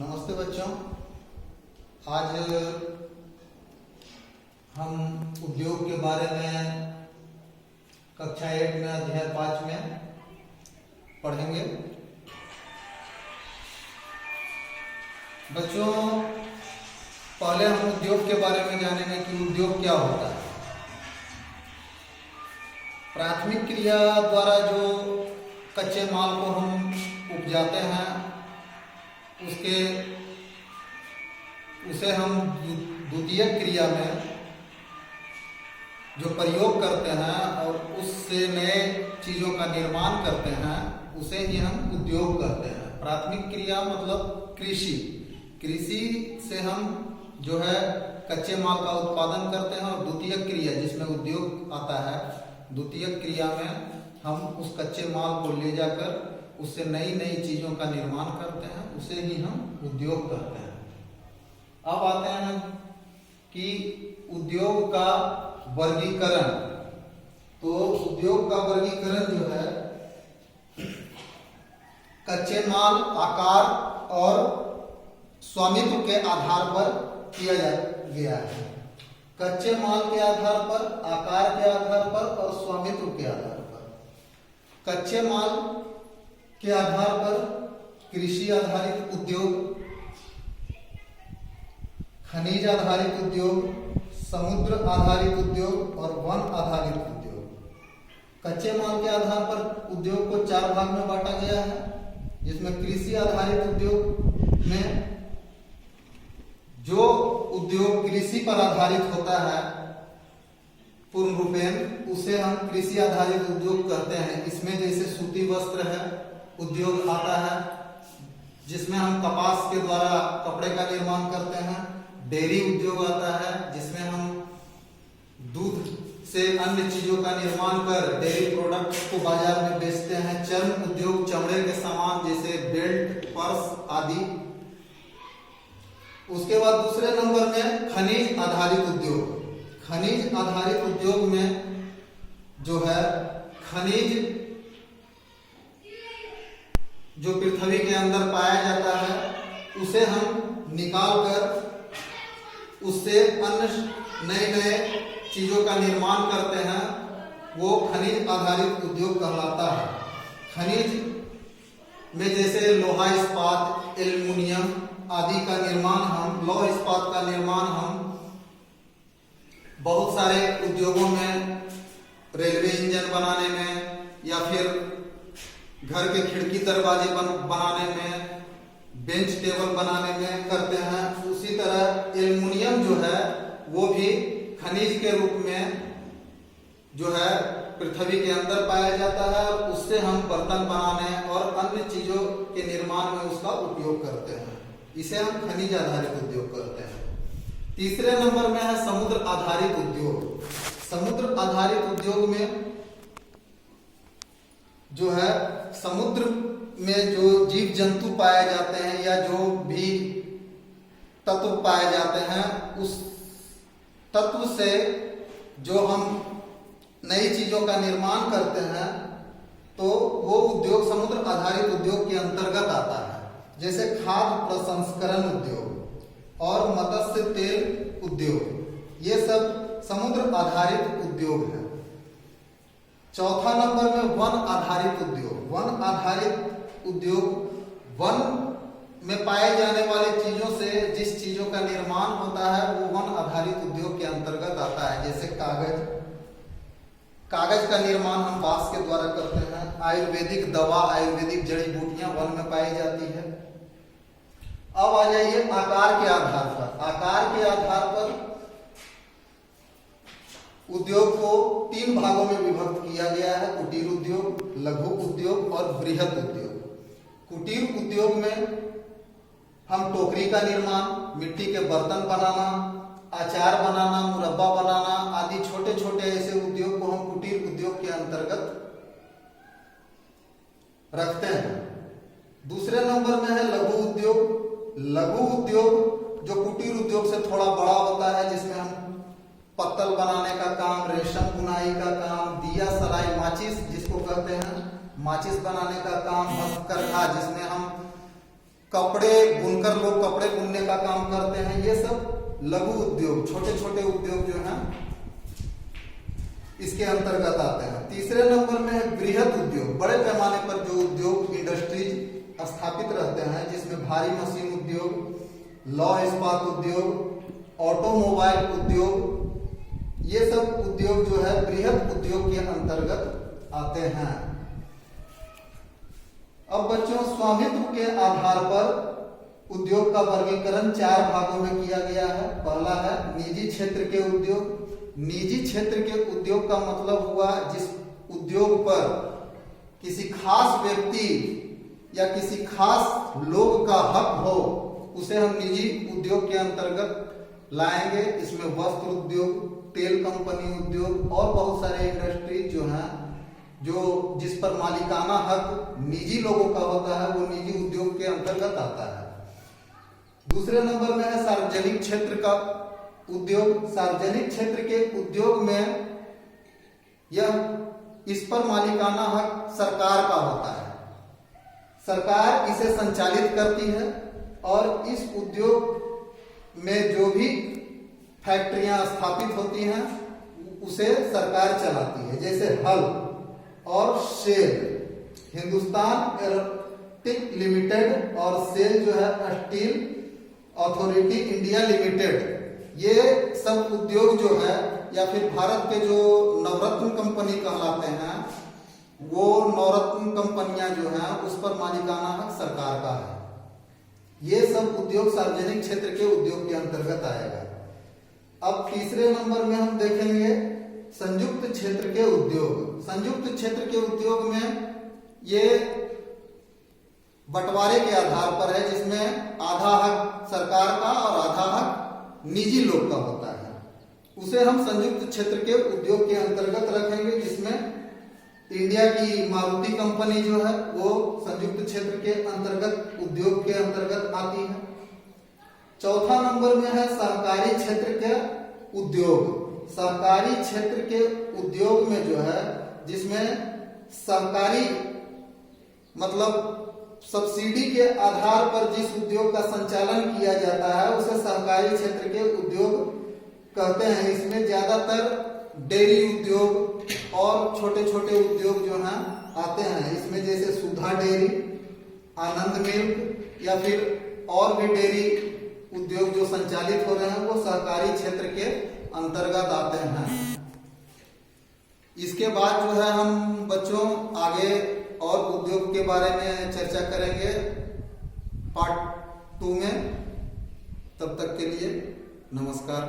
नमस्ते बच्चों। आज हम उद्योग के बारे में कक्षा 8 में अध्याय 5 में पढ़ेंगे। बच्चों, पहले हम उद्योग के बारे में जानेंगे कि उद्योग क्या होता है। प्राथमिक क्रिया द्वारा जो कच्चे माल को हम उपजाते हैं उसे हम द्वितीयक क्रिया में जो प्रयोग करते हैं और उससे नए चीज़ों का निर्माण करते हैं उसे ही हम उद्योग कहते हैं। प्राथमिक क्रिया मतलब कृषि से हम जो है कच्चे माल का उत्पादन करते हैं, और द्वितीयक क्रिया जिसमें उद्योग आता है, द्वितीयक क्रिया में हम उस कच्चे माल को ले जाकर उससे नई नई चीज़ों का निर्माण करते हैं, उसे ही हम उद्योग कहते हैं। अब आते हैं कि उद्योग का वर्गीकरण। तो उद्योग का वर्गीकरण जो है कच्चे माल, आकार और स्वामित्व के आधार पर किया गया है। कच्चे माल के आधार पर, आकार के आधार पर और स्वामित्व के आधार पर। कच्चे माल के आधार पर कृषि आधारित उद्योग, खनिज आधारित उद्योग, समुद्र आधारित उद्योग और वन आधारित उद्योग। कच्चे माल के आधार पर उद्योग को 4 भाग में बांटा गया है, जिसमें कृषि आधारित उद्योग में जो उद्योग कृषि पर आधारित होता है पूर्ण रूपेण, उसे हम कृषि आधारित उद्योग कहते हैं। इसमें जैसे सूती वस्त्र है उद्योग आता है, जिसमें हम कपास के द्वारा कपड़े का निर्माण करते हैं। डेयरी उद्योग आता है, जिसमें हम दूध से अन्य चीजों का निर्माण कर डेयरी प्रोडक्ट को बाजार में बेचते हैं। चर्म उद्योग चमड़े के सामान जैसे बेल्ट, पर्स आदि। उसके बाद दूसरे नंबर में खनिज आधारित उद्योग। खनिज आधारित उद्योग में जो है खनिज जो पृथ्वी के अंदर पाया जाता है उसे हम निकाल कर उससे अन्य नए चीजों का निर्माण करते हैं, वो खनिज आधारित उद्योग कहलाता है। खनिज में जैसे लोहा इस्पात, एल्युमिनियम आदि का निर्माण हम, लौह इस्पात का निर्माण हम बहुत सारे उद्योगों में, रेलवे इंजन बनाने में या फिर घर के खिड़की दरवाजे बनाने में, बेंच टेबल बनाने में करते हैं। उसी तरह एल्युमिनियम जो है वो भी खनिज के रूप में जो है पृथ्वी के अंदर पाया जाता है, और उससे हम बर्तन बनाने और अन्य चीजों के निर्माण में उसका उपयोग करते हैं। इसे हम खनिज आधारित उद्योग कहते हैं। तीसरे नंबर में है समुद्र आधारित उद्योग। समुद्र आधारित उद्योग में जो है समुद्र में जो जीव जंतु पाए जाते हैं या जो भी तत्व पाए जाते हैं, उस तत्व से जो हम नई चीजों का निर्माण करते हैं, तो वो उद्योग समुद्र आधारित उद्योग के अंतर्गत आता है। जैसे खाद्य प्रसंस्करण उद्योग और मत्स्य तेल उद्योग, ये सब समुद्र आधारित उद्योग है। चौथा नंबर में वन आधारित उद्योग। वन आधारित उद्योग वन में पाए जाने वाले चीजों से जिस चीजों का निर्माण होता है वो वन आधारित उद्योग के अंतर्गत आता है। जैसे कागज का निर्माण हम बांस के द्वारा करते हैं। आयुर्वेदिक दवा, आयुर्वेदिक जड़ी बूटियां वन में पाई जाती है। अब आ जाइए आकार के आधार पर। आकार के आधार पर उद्योग को 3 भागों में विभक्त किया गया है: कुटीर उद्योग, लघु उद्योग और बृहत उद्योग। कुटीर उद्योग में हम टोकरी का निर्माण, मिट्टी के बर्तन बनाना, अचार बनाना, मुरब्बा बनाना आदि छोटे छोटे ऐसे उद्योग को हम कुटीर उद्योग के अंतर्गत रखते हैं। दूसरे नंबर में है लघु उद्योग। लघु उद्योग जो कुटीर उद्योग से थोड़ा बड़ा होता है, जिसमें हम पत्तल बनाने का काम, रेशम बुनाई का काम, दिया सलाई, माचिस जिसको कहते हैं, माचिस बनाने का काम, हस्तकरघा जिसमें हम कपड़े बुनकर लोग कपड़े बुनने का काम करते हैं, ये सब लघु उद्योग, छोटे छोटे उद्योग जो हैं इसके अंतर्गत आते हैं। तीसरे नंबर में है बृहद उद्योग, बड़े पैमाने पर जो उद्योग इंडस्ट्रीज स्थापित रहते हैं, जिसमें भारी मशीन उद्योग, लौह इस्पात उद्योग, ऑटोमोबाइल उद्योग, ये सब उद्योग जो है बृहद उद्योग के अंतर्गत आते हैं। अब बच्चों, स्वामित्व के आधार पर उद्योग का वर्गीकरण 4 भागों में किया गया है। पहला है निजी क्षेत्र के उद्योग। निजी क्षेत्र के उद्योग का मतलब हुआ जिस उद्योग पर किसी खास व्यक्ति या किसी खास लोग का हक हो, उसे हम निजी उद्योग के अंतर्गत लाएंगे। इसमें वस्त्र उद्योग, तेल कंपनी उद्योग और बहुत सारे इंडस्ट्री जो हैं, जो जिस पर मालिकाना हक निजी लोगों का होता है, वो निजी उद्योग के अंतर्गत आता है। दूसरे नंबर में है सार्वजनिक क्षेत्र का उद्योग। सार्वजनिक क्षेत्र के उद्योग में इस पर मालिकाना हक सरकार का होता है, सरकार इसे संचालित करती है और इस उद्योग में जो भी फैक्ट्रियां स्थापित होती हैं उसे सरकार चलाती है। जैसे हल और सेल, हिंदुस्तान एरोनॉटिक लिमिटेड और सेल जो है स्टील अथॉरिटी इंडिया लिमिटेड, ये सब उद्योग जो है, या फिर भारत के जो नवरत्न कंपनी कहलाते हैं, वो नवरत्न कंपनियां जो हैं उस पर मालिकाना हक सरकार का है। ये सब उद्योग सार्वजनिक क्षेत्र के उद्योग के अंतर्गत आएगा। अब तीसरे नंबर में हम देखेंगे संयुक्त क्षेत्र के उद्योग। संयुक्त क्षेत्र के उद्योग में ये बंटवारे के आधार पर है, जिसमें आधा हक सरकार का और आधा हक निजी लोग का होता है। उसे हम संयुक्त क्षेत्र के उद्योग के अंतर्गत रखेंगे, जिसमें इंडिया की मारुति कंपनी जो है वो संयुक्त क्षेत्र के अंतर्गत उद्योग के अंतर्गत आती है। चौथा नंबर में है सहकारी क्षेत्र के उद्योग। सहकारी क्षेत्र के उद्योग में जो है, जिसमें सहकारी मतलब सब्सिडी के आधार पर जिस उद्योग का संचालन किया जाता है उसे सहकारी क्षेत्र के उद्योग कहते हैं। इसमें ज्यादातर डेयरी उद्योग और छोटे छोटे उद्योग जो हैं आते हैं। इसमें जैसे सुधा डेयरी, आनंद मिल्क या फिर और भी डेयरी उद्योग जो संचालित हो रहे हैं वो सहकारी क्षेत्र के अंतर्गत आते हैं। इसके बाद जो है हम बच्चों आगे और उद्योग के बारे में चर्चा करेंगे पार्ट 2 में। तब तक के लिए नमस्कार।